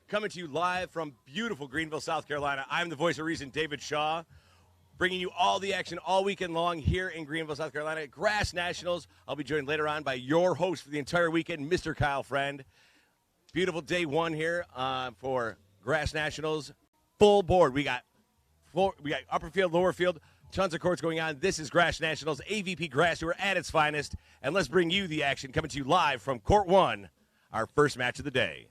coming to you live from beautiful Greenville, South Carolina. I'm the voice of reason, David Shaw, bringing you all the action all weekend long here in Greenville, South Carolina at Grass Nationals. I'll be joined later on by your host for the entire weekend, Mr. Kyle Friend. Beautiful day one here for Grass Nationals. Full board. We got upper field, lower field, tons of courts going on. This is Grass Nationals, AVP Grass Tour at its finest. And let's bring you the action coming to you live from Court 1, our first match of the day.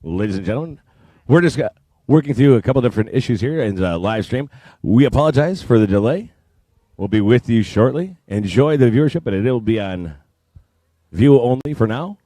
ladies and gentlemen. We're just working through a couple different issues here in the live stream. We apologize for the delay. We'll be with you shortly. Enjoy the viewership, but it'll be on view only for now.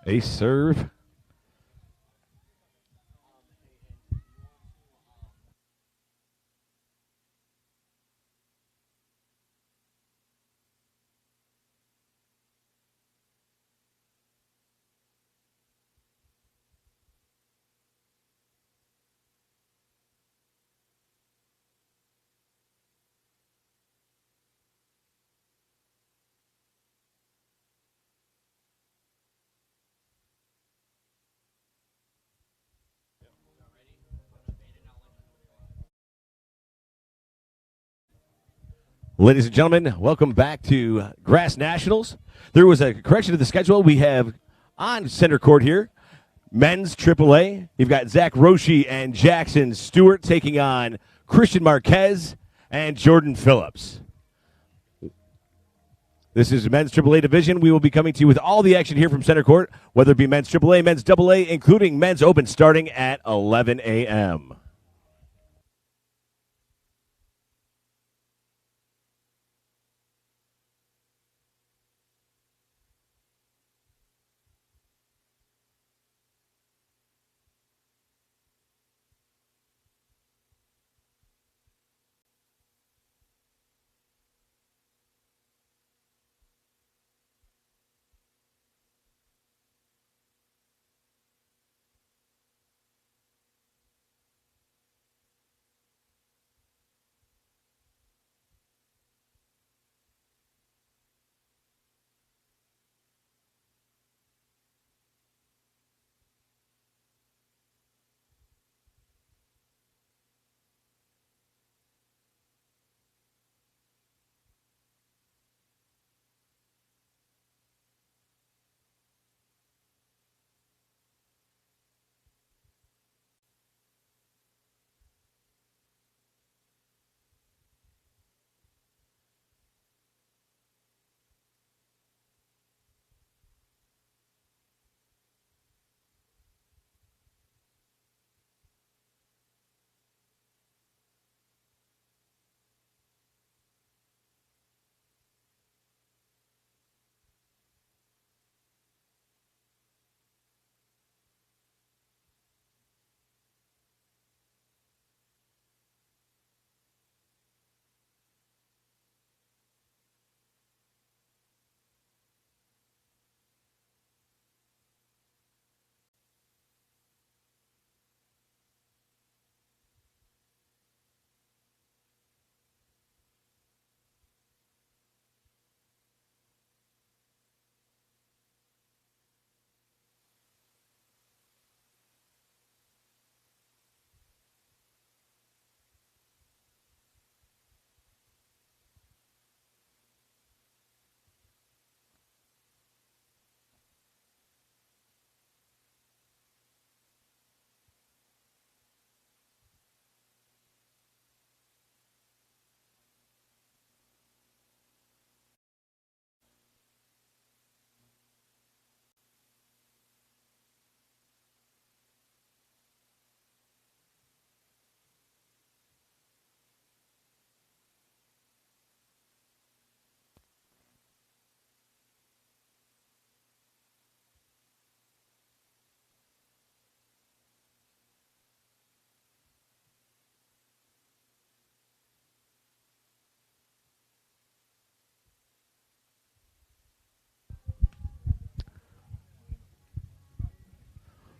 Ace serve. Ladies and gentlemen, welcome back to Grass Nationals. There was a correction to the schedule. We have on center court here, men's AAA. You've got Zach Roche and Jackson Stewart taking on Christian Marquez and Jordan Phillips. This is men's AAA division. We will be coming to you with all the action here from center court, whether it be men's AAA, men's AA, including men's open starting at 11 a.m.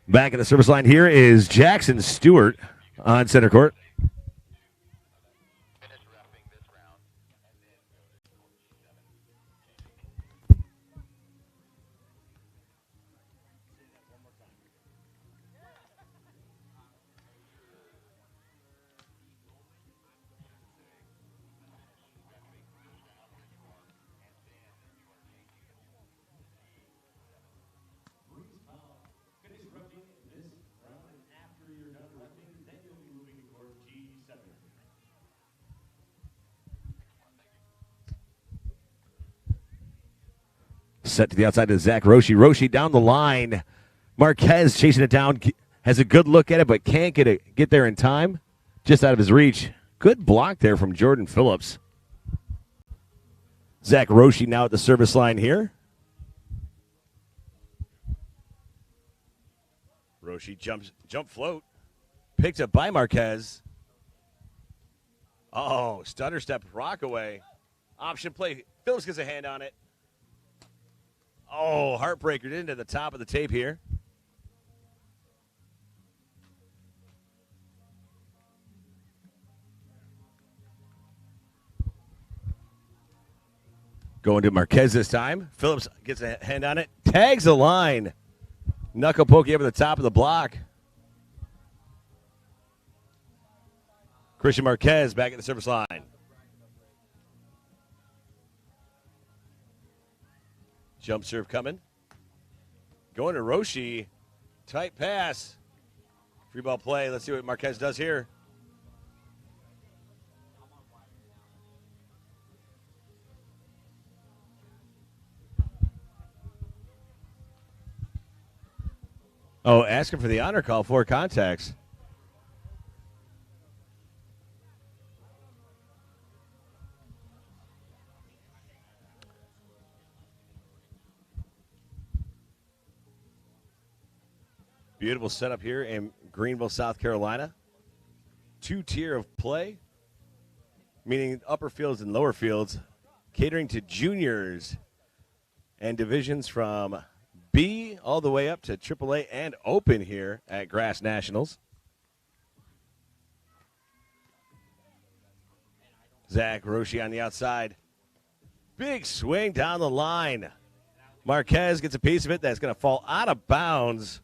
Back at the service line here is Jackson Stewart on center court. Set to the outside of Zach Roche. Roche down the line. Marquez chasing it down. Has a good look at it, but can't get there in time. Just out of his reach. Good block there from Jordan Phillips. Zach Roche now at the service line here. Roshi jump float. Picked up by Marquez. Oh, stutter step Rockaway. Option play. Phillips gets a hand on it. Oh, heartbreaker into the top of the tape here. Going to Marquez this time. Phillips gets a hand on it. Tags the line. Knuckle poke over the top of the block. Christian Marquez back at the service line. Jump serve coming. Going to Roshi. Tight pass. Free ball play. Let's see what Marquez does here. Oh, asking for the honor call for contacts. Beautiful setup here in Greenville, South Carolina. Two-tier of play, meaning upper fields and lower fields, catering to juniors and divisions from B all the way up to AAA and Open here at Grass Nationals. Zach Roshi on the outside. Big swing down the line. Marquez gets a piece of it that's going to fall out of bounds.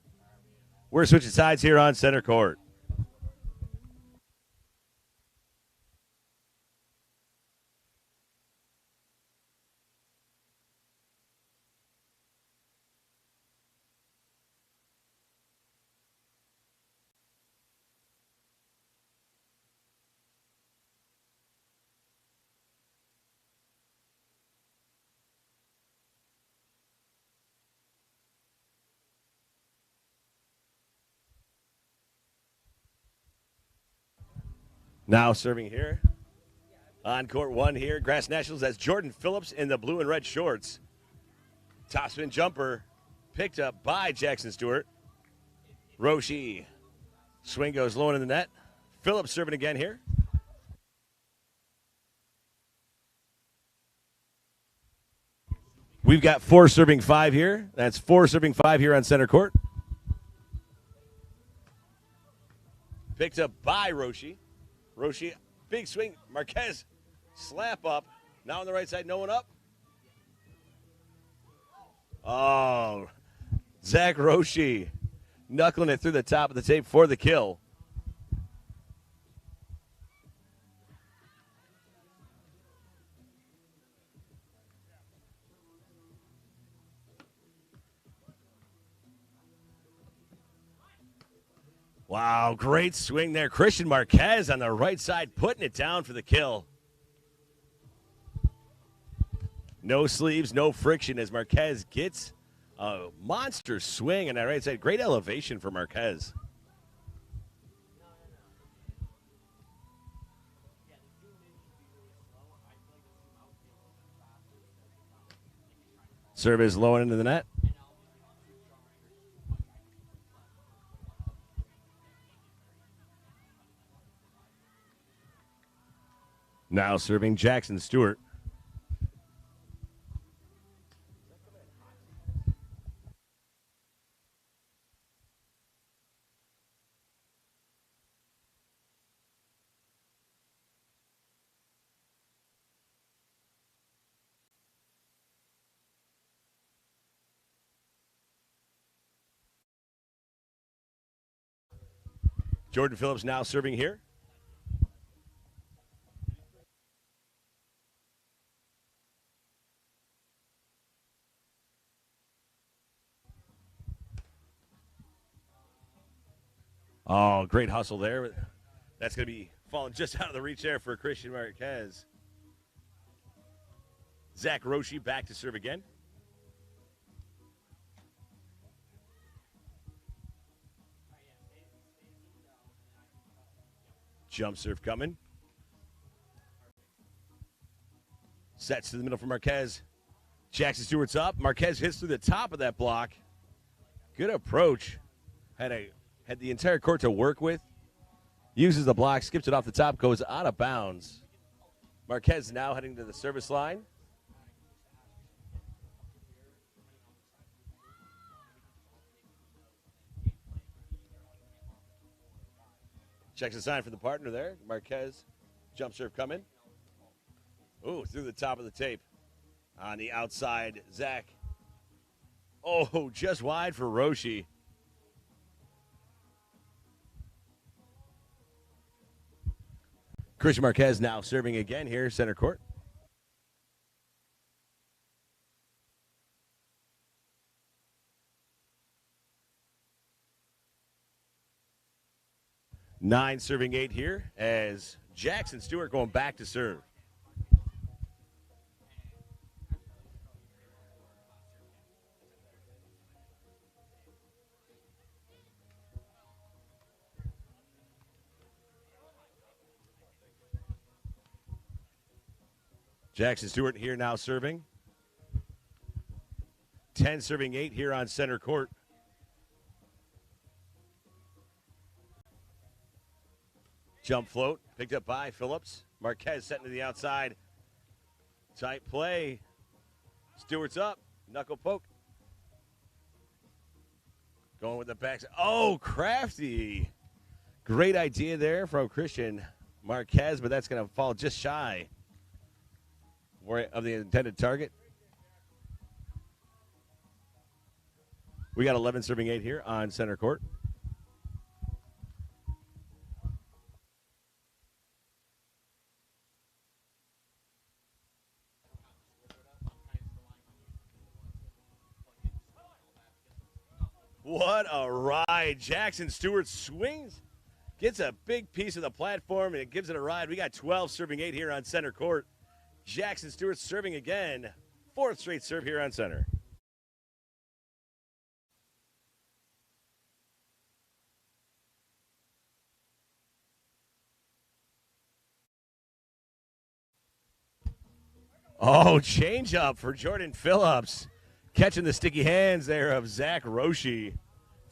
We're switching sides here on center court. Now serving here on court one here, Grass Nationals. That's Jordan Phillips in the blue and red shorts. Topspin jumper picked up by Jackson Stewart. Roshi. Swing goes low in the net. Phillips serving again here. We've got 4 serving 5 here. That's 4 serving 5 here on center court. Picked up by Roshi. Roshi, big swing. Marquez, slap up. Now on the right side, no one up. Oh, Zach Roshi knuckling it through the top of the tape for the kill. Wow, great swing there. Christian Marquez on the right side putting it down for the kill. No sleeves, no friction as Marquez gets a monster swing on that right side. Great elevation for Marquez. Serve is low into the net. Now serving Jackson Stewart. Jordan Phillips now serving here. Oh, great hustle there. That's going to be falling just out of the reach there for Christian Marquez. Zach Roshi back to serve again. Jump serve coming. Sets to the middle for Marquez. Jackson Stewart's up. Marquez hits through the top of that block. Good approach. Had a Had the entire court to work with. Uses the block, skips it off the top, goes out of bounds. Marquez now heading to the service line. Checks the sign for the partner there. Marquez, jump serve coming. Ooh, through the top of the tape. On the outside, Zach. Oh, just wide for Roshi. Christian Marquez now serving again here, center court. Nine serving 8 here as Jackson Stewart going back to serve. Jackson Stewart here now serving. 10 serving 8 here on center court. Jump float picked up by Phillips. Marquez setting to the outside. Tight play. Stewart's up. Knuckle poke. Going with the back. Oh, crafty. Great idea there from Christian Marquez, but that's going to fall just shy of the intended target. We got 11 serving 8 here on center court. What a ride. Jackson Stewart swings, gets a big piece of the platform, and it gives it a ride. We got 12 serving 8 here on center court. Jackson Stewart serving again. 4th straight serve here on center. Oh, change up for Jordan Phillips. Catching the sticky hands there of Zach Roshi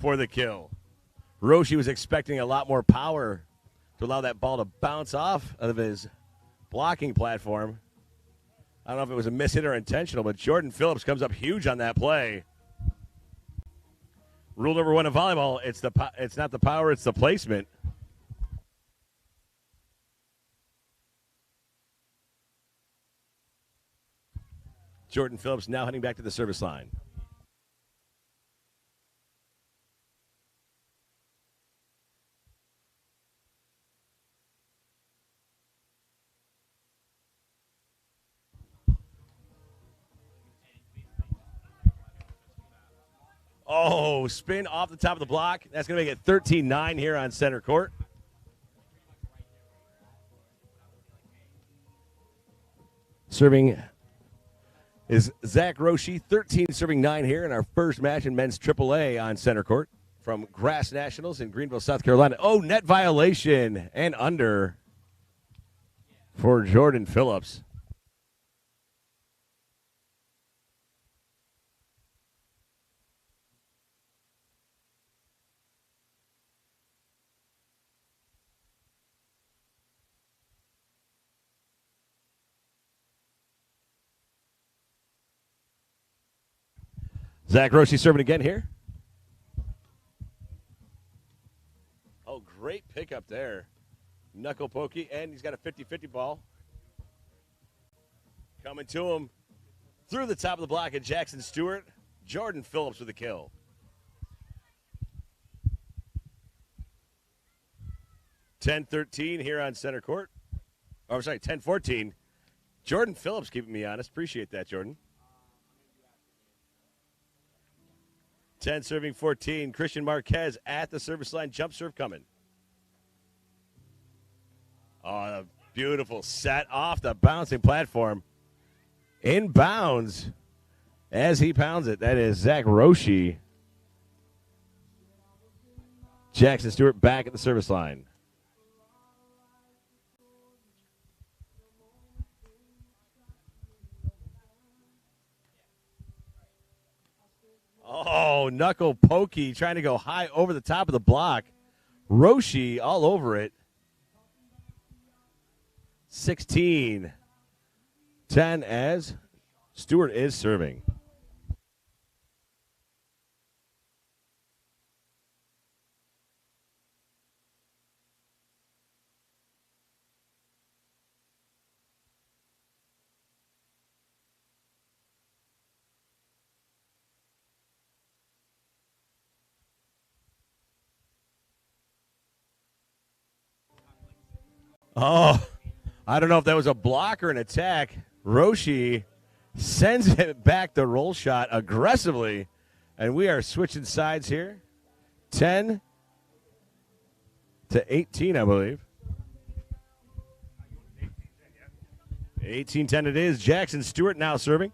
for the kill. Roshi was expecting a lot more power to allow that ball to bounce off of his blocking platform. I don't know if it was a miss hit or intentional, but Jordan Phillips comes up huge on that play. Rule number 1 in volleyball, it's not the power, it's the placement. Jordan Phillips now heading back to the service line. Oh, spin off the top of the block. That's going to make it 13-9 here on center court. Serving is Zach Roshi, 13 serving 9 here in our first match in men's AAA on center court from Grass Nationals in Greenville, South Carolina. Oh, net violation and under for Jordan Phillips. Zach Roshi serving again here. Oh, great pickup there. Knuckle pokey, and he's got a 50-50 ball. Coming to him through the top of the block at Jackson Stewart. Jordan Phillips with a kill. (10-13) here on center court. Oh, I'm sorry, 10-14. Jordan Phillips keeping me honest. Appreciate that, Jordan. 10 serving 14. Christian Marquez at the service line. Jump serve coming. Oh, a beautiful set off the bouncing platform. Inbounds as he pounds it. That is Zach Roshi. Jackson Stewart back at the service line. Oh, Oh, knuckle pokey, trying to go high over the top of the block. Roshi all over it. 16-10 as Stewart is serving. Oh, I don't know if that was a block or an attack. Roshi sends it back the roll shot aggressively, and we are switching sides here. 10-18, I believe. 18-10 it is. Jackson Stewart now serving.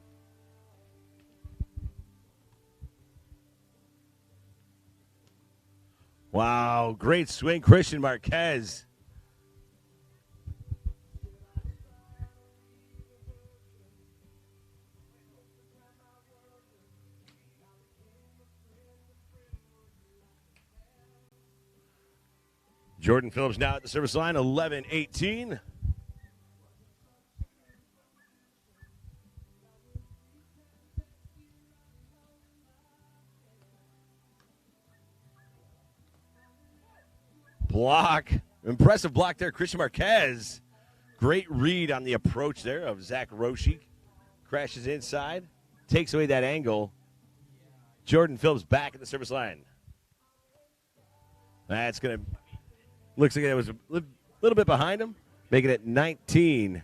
Wow, great swing, Christian Marquez. Jordan Phillips now at the service line, 11-18. Block. Impressive block there, Christian Marquez. Great read on the approach there of Zach Roshi. Crashes inside, takes away that angle. Jordan Phillips back at the service line. That's going to, looks like it was a little bit behind him, making it 19.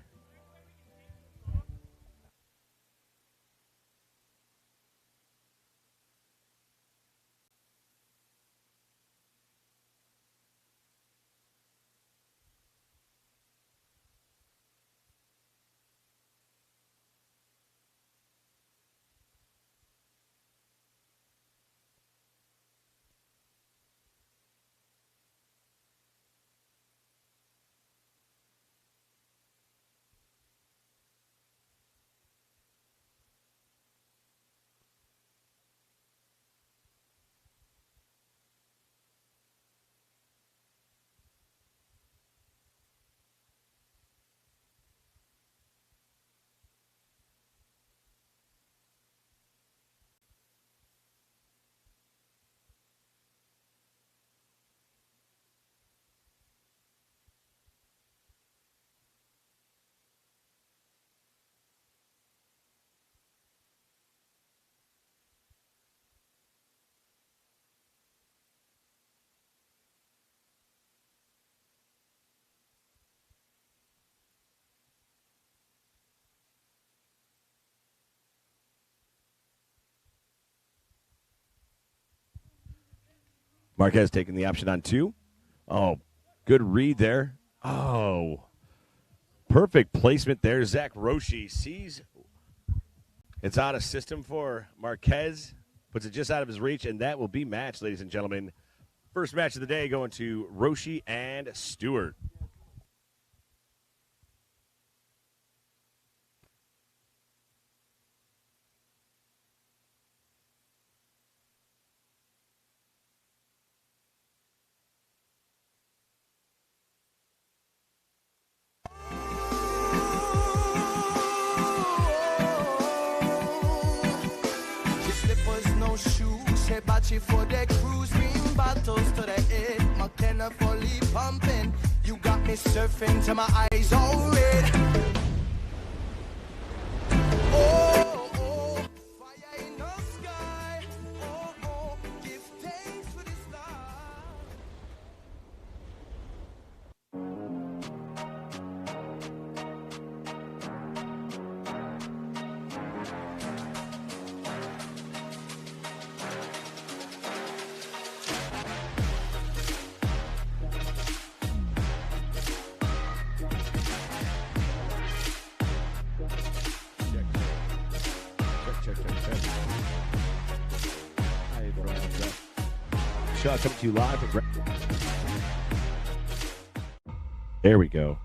Marquez taking the option on 2. Oh, good read there. Oh, perfect placement there. Zach Roshi sees it's out of system for Marquez, puts it just out of his reach, and that will be match, ladies and gentlemen. First match of the day going to Roshi and Stewart. For the cruise, beam battles to the head, McKenna fully pumping. You got me surfing till my eyes all red. Oh, oh, fire in the sky. Oh, oh, give thanks for this life. Shaw coming to you live. There we go.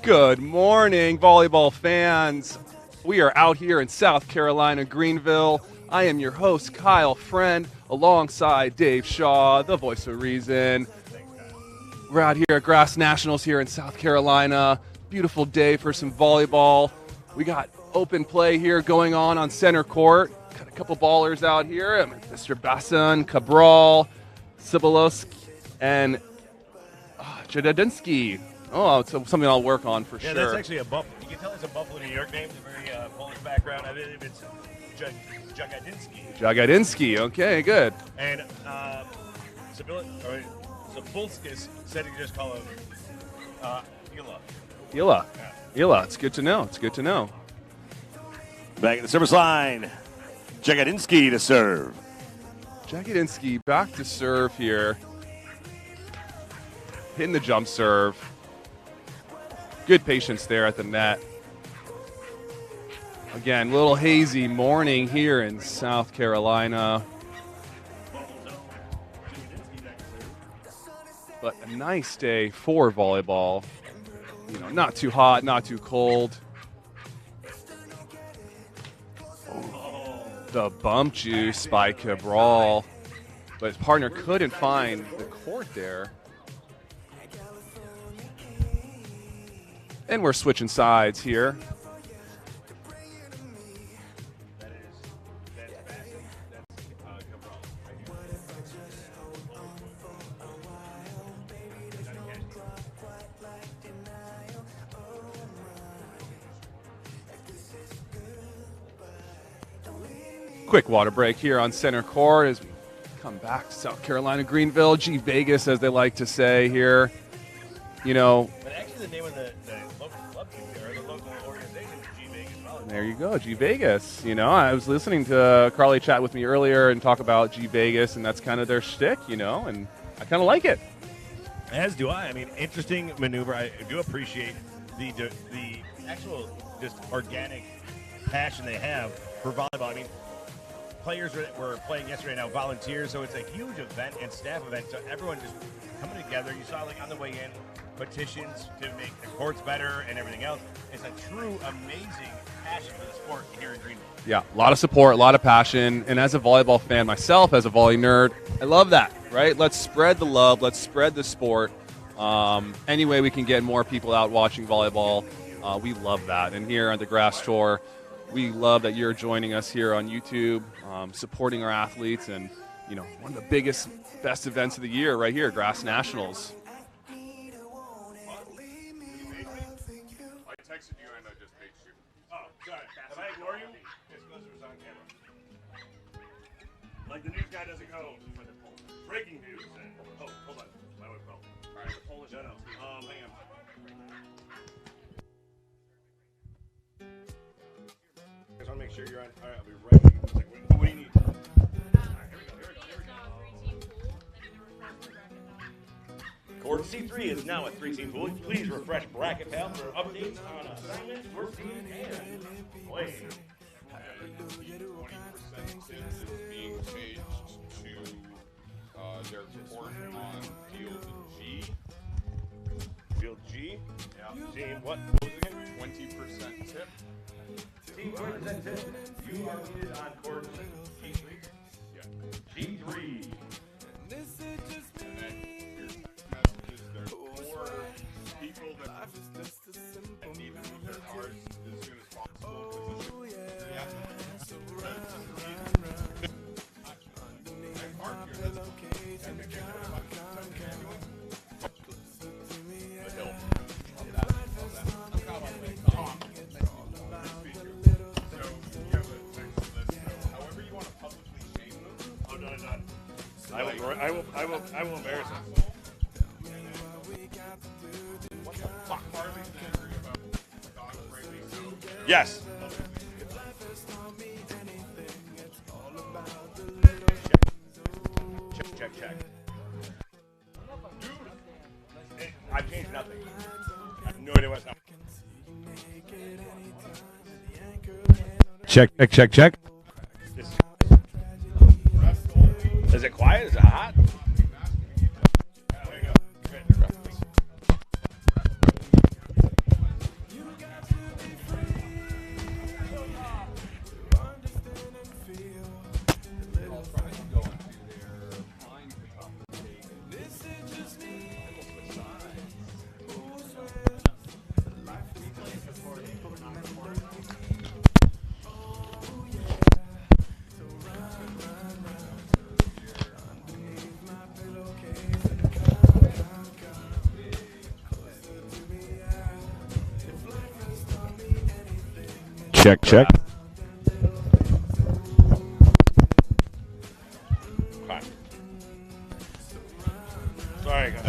Good morning, volleyball fans. We are out here in South Carolina, Greenville. I am your host, Kyle Friend, alongside Dave Shaw, the voice of reason. We're out here at Grass Nationals here in South Carolina. Beautiful day for some volleyball. We got open play here going on center court. Got a couple ballers out here. Mr. Bassan, Cabral, Sibilos, and Jadadinsky. Oh, it's something I'll work on for sure. Yeah, that's actually a Buffalo. You can tell it's a Buffalo, New York name. It's a very Polish background. I believe it's Jagadinsky. Jagadinsky. Okay, good. And Zabulskis said you just call him Ila. Ila. It's good to know. It's good to know. Back at the service line, Jagadinsky to serve. Jagadinsky back to serve here. Hitting the jump serve. Good patience there at the net. Again, a little hazy morning here in South Carolina. But a nice day for volleyball. You know, not too hot, not too cold. The bump juice by Cabral. But his partner couldn't find the court there. And we're switching sides here. Quick water break here on center court as we come back to South Carolina, Greenville, G Vegas, as they like to say here. You know, but actually, the name of the local club team there, the local organization is G Vegas. There you go, G Vegas. You know, I was listening to Carly chat with me earlier and talk about G Vegas, and that's kind of their shtick, you know, and I kind of like it. As do I. I mean, interesting maneuver. I do appreciate the actual just organic passion they have for volleyball. I mean, players were playing yesterday, now volunteers, so it's a huge event and staff event. So everyone just coming together. You saw, like, on the way in, petitions to make the courts better and everything else. It's a true amazing passion for the sport here in Greenville. Yeah, a lot of support, a lot of passion. And as a volleyball fan myself, as a volley nerd, I love that, right? Let's spread the love. Let's spread the sport. Any way we can get more people out watching volleyball, we love that. And here on the Grass Tour, we love that you're joining us here on YouTube, supporting our athletes, and, you know, one of the biggest, best events of the year right here, Grass Nationals. Like the news guy doesn't go for the breaking news. And, hold on. My wife called. All right, the Polish. No. Hang on. I just want to make sure you're on. All right, I'll be ready. Like, what do you need? All right, here we go. Court C3 is now a 3-team pool. Please refresh Bracket Pal for updates on assignments, work team, and play. 20% is being changed to their court on field G. Field G? Yeah. Team what? What was it again? 20% tip. Team 20% tip. You are needed on court G3. Yeah. G3. And then your messages, there's 4 people that need to move their cars as soon as possible. Yeah. I will embarrass him. What the fuck? Harley's angry about dog breaking. Yes. Check. I've changed nothing. I have no idea what's happening. Check. Is it quiet? Is it hot? There you go. Check, check. Sorry, guys.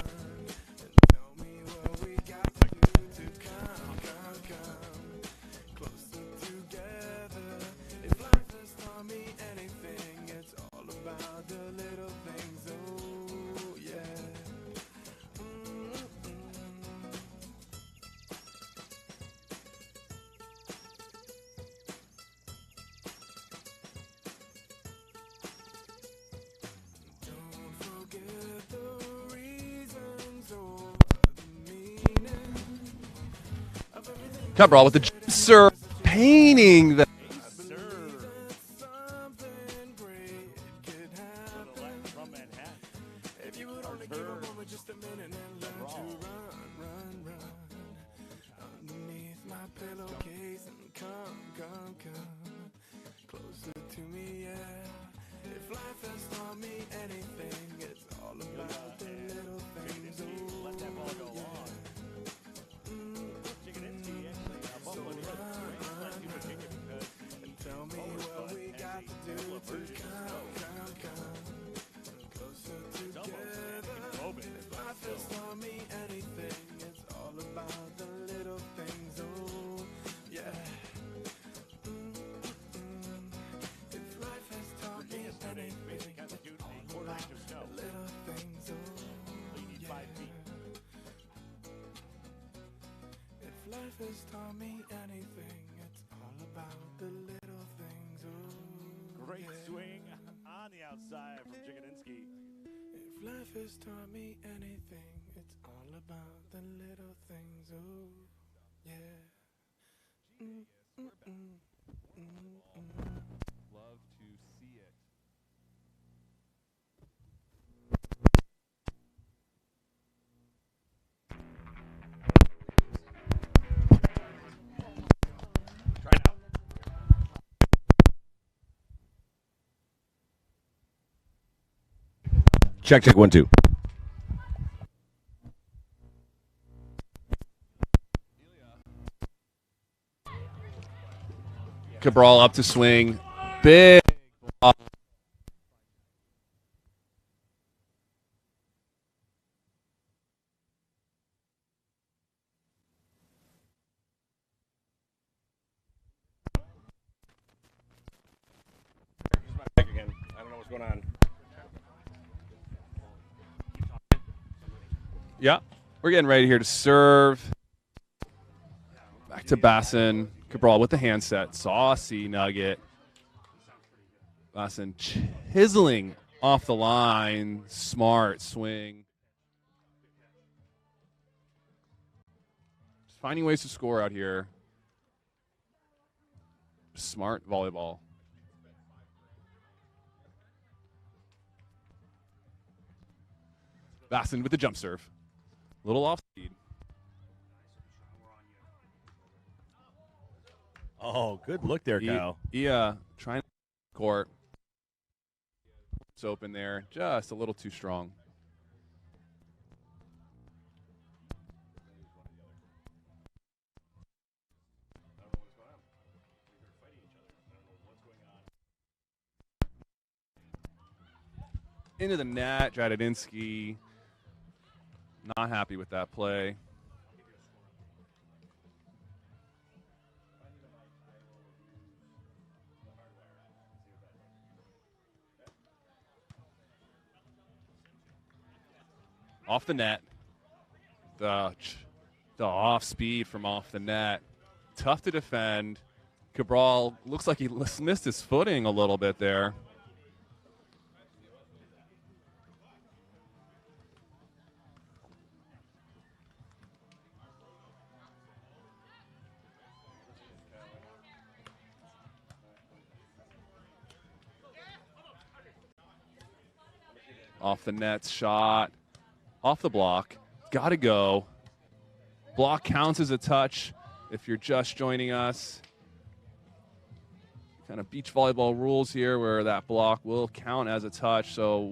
Cabral with the serve, painting the. Life has taught me anything, it's all about the little things. Oh, Great yeah. swing on the outside from Chikadinsky. If life has taught me anything, it's all about the little things. Oh, yeah. Love to see it. Try now. Check, check, 1, 2. Cabral up to swing. Big block. Back again. I don't know what's going on. Yeah, we're getting ready here to serve. Back to Bassin. Cabral with the handset. Saucy nugget. Bassin chiseling off the line. Smart swing. Just finding ways to score out here. Smart volleyball. Bassin with the jump serve. Little off speed. Oh, good look there, Kyle. Trying to court. It's open there. Just a little too strong. Into the net, Jadadinsky. Not happy with that play. Off the net. The off speed from off the net. Tough to defend. Cabral looks like he missed his footing a little bit there. Off the net shot. Off the block. Got to go. Block counts as a touch if you're just joining us. Kind of beach volleyball rules here where that block will count as a touch. So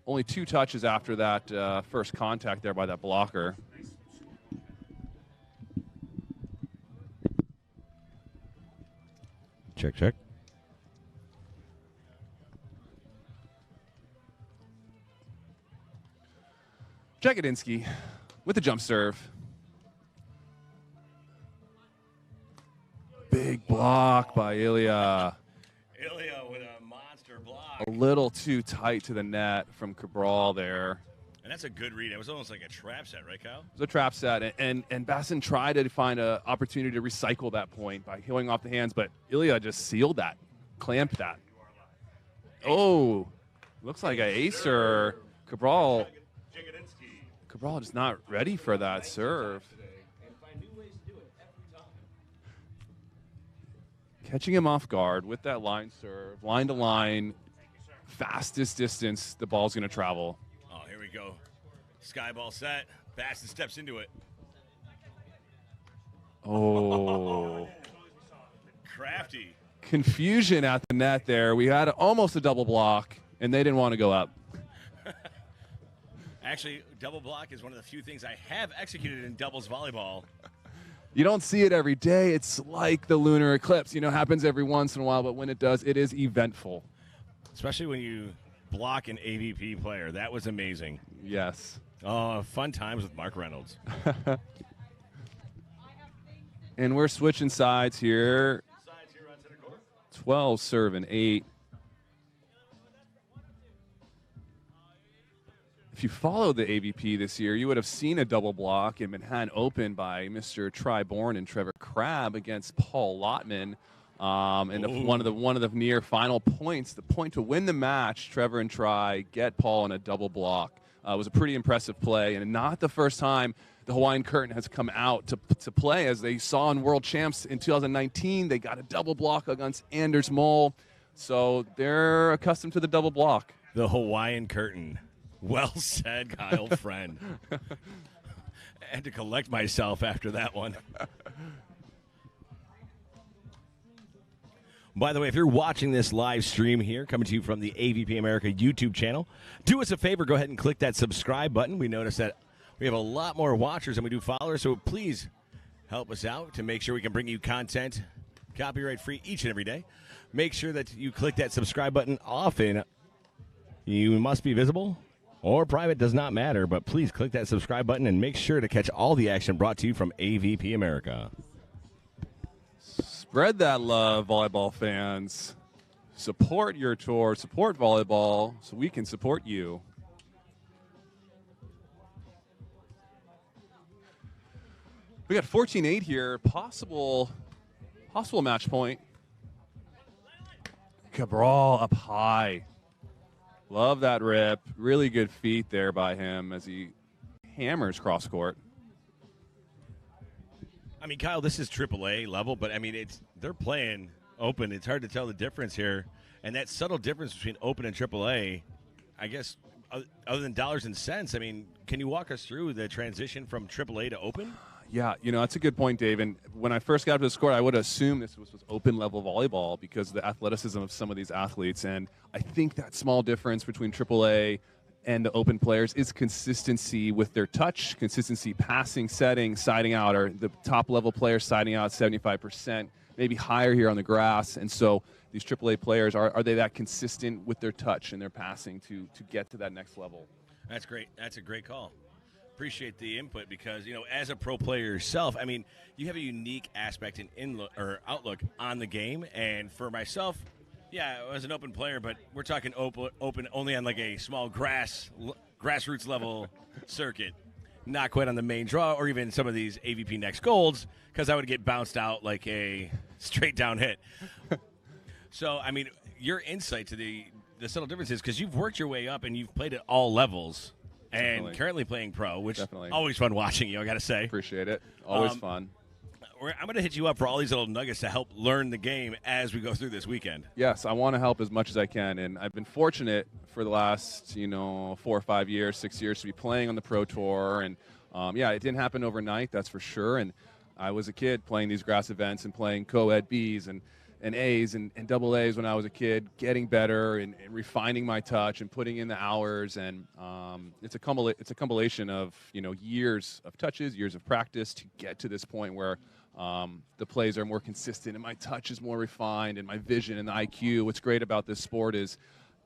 only 2 touches after that first contact there by that blocker. check. Jagodinsky with the jump serve. Big block by Ilya. Ilya with a monster block. A little too tight to the net from Cabral there. And that's a good read. It was almost like a trap set, right, Kyle? It was a trap set, and Bassin tried to find an opportunity to recycle that point by healing off the hands, but Ilya just sealed that, clamped that. Oh, looks like an acer. Cabral just not ready for that serve. Catching him off guard with that line serve, line to line, fastest distance the ball's going to travel. Oh, here we go. Sky ball set. Bassin steps into it. Oh. Crafty. Confusion at the net there. We had almost a double block, and they didn't want to go up. Actually, double block is one of the few things I have executed in doubles volleyball. You don't see it every day. It's like the lunar eclipse. Happens every once in a while, but when it does, it is eventful. Especially when you block an AVP player. That was amazing. Yes. Oh, fun times with Mark Reynolds. And we're switching sides here. 12 serving 8. If you followed the AVP this year, you would have seen a double block in Manhattan Open by Mr. Triborn and Trevor Crabb against Paul Lottman. And one of the near final points, the point to win the match, Trevor and Tri get Paul in a double block. It was a pretty impressive play, and not the first time the Hawaiian Curtain has come out to play. As they saw in World Champs in 2019, they got a double block against Anders Mole, so they're accustomed to the double block. The Hawaiian Curtain. Well said, Kyle Friend. I had to collect myself after that one. By the way, if you're watching this live stream here, coming to you from the AVP America YouTube channel, do us a favor, go ahead and click that subscribe button. We notice that we have a lot more watchers than we do followers, so please help us out to make sure we can bring you content copyright-free each and every day. Make sure that you click that subscribe button often. You must be visible or private, does not matter, but please click that subscribe button and make sure to catch all the action brought to you from AVP America. Spread that love, volleyball fans. Support your tour, support volleyball, so we can support you. We got 14-8 here, possible match point. Cabral up high. Love that rip. Really good feet there by him as he hammers cross court. I mean, Kyle, this is AAA level, but I mean, they're playing open. It's hard to tell the difference here, and that subtle difference between open and AAA, I guess, other than dollars and cents. I mean, can you walk us through the transition from AAA to open? Yeah, that's a good point, Dave. And when I first got up to this court, I would assume this was open-level volleyball because of the athleticism of some of these athletes. And I think that small difference between AAA and the open players is consistency with their touch, consistency passing, setting, siding out, or the top-level players siding out 75%, maybe higher here on the grass. And so these AAA players, are they that consistent with their touch and their passing to get to that next level? That's great. That's a great call. Appreciate the input because, as a pro player yourself, I mean, you have a unique aspect and outlook on the game. And for myself, yeah, I was an open player, but we're talking open only on like a small grassroots level circuit, not quite on the main draw or even some of these AVP Next Golds because I would get bounced out like a straight down hit. So, I mean, your insight to the subtle differences because you've worked your way up and you've played at all levels. Definitely. And currently playing pro, which Definitely. Always fun watching you, I got to say. Appreciate it. Always fun. I'm going to hit you up for all these little nuggets to help learn the game as we go through this weekend. Yes, I want to help as much as I can. And I've been fortunate for the last, 4 or 5 years, 6 years to be playing on the Pro Tour. And, it didn't happen overnight, that's for sure. And I was a kid playing these grass events and playing co-ed Bs and A's and double A's when I was a kid, getting better and refining my touch and putting in the hours. And it's a compilation of, years of touches, years of practice to get to this point where The plays are more consistent, and my touch is more refined, and my vision and the IQ. What's great about this sport is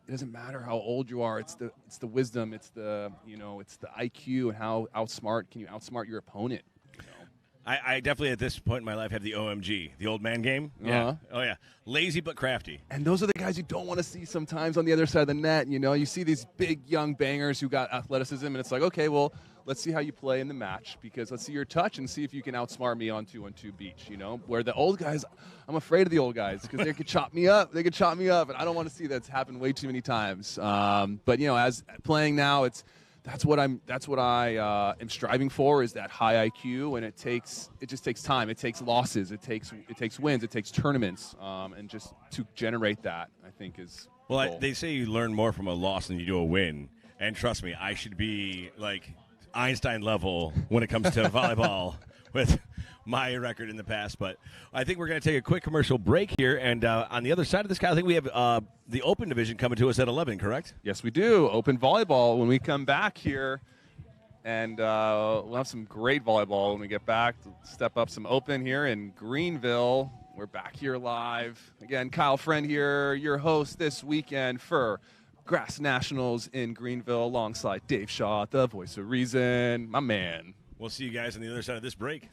it doesn't matter how old you are. It's the wisdom. It's the IQ and how can you outsmart your opponent. I definitely at this point in my life have the OMG, the old man game. Yeah. Uh-huh. Oh yeah. Lazy but crafty. And those are the guys you don't want to see sometimes on the other side of the net. You see these big young bangers who got athleticism, and it's like, okay, well, let's see how you play in the match, because let's see your touch and see if you can outsmart me on 2-on-2 beach. Where the old guys, I'm afraid of the old guys because they could chop me up. They could chop me up, and I don't want to see that's happened way too many times. But as playing now, that's what I am striving for, is that high IQ, and it just takes time. It takes losses. It takes wins. It takes tournaments, and just to generate that, I think is. Well, they say you learn more from a loss than you do a win, and trust me, I should be like Einstein level when it comes to volleyball with my record in the past. But I think we're going to take a quick commercial break here, and on the other side of this guy, I think we have the Open division coming to us at 11, correct? Yes, we do. Open volleyball when we come back here, and we'll have some great volleyball when we get back. Step up some Open here in Greenville. We're back here live. Again, Kyle Friend here, your host this weekend for Grass Nationals in Greenville, alongside Dave Shaw, the voice of reason, my man. We'll see you guys on the other side of this break.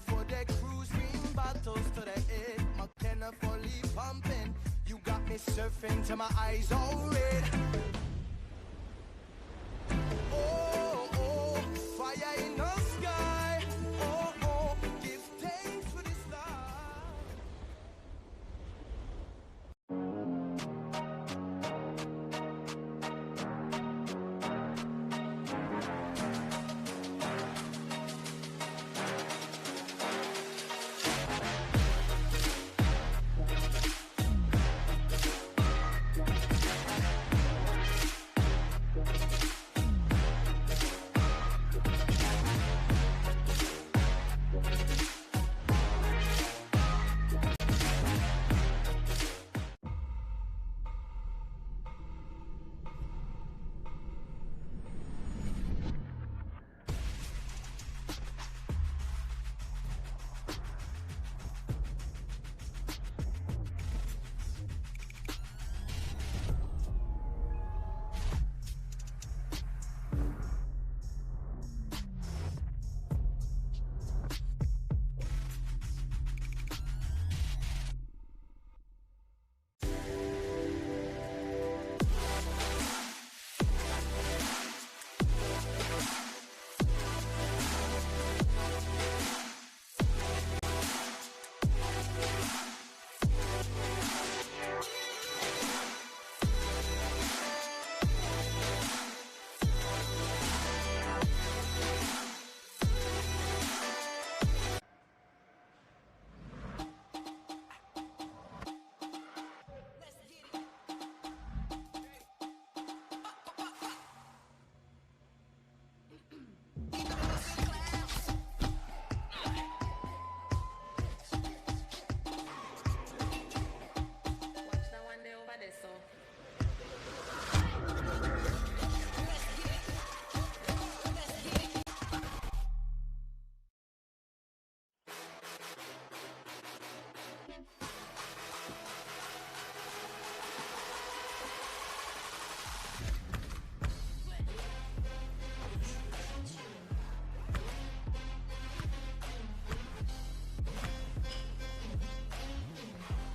For the cruise, green bottles to the head, McKenna fully pumping. You got me surfing till my eyes all red.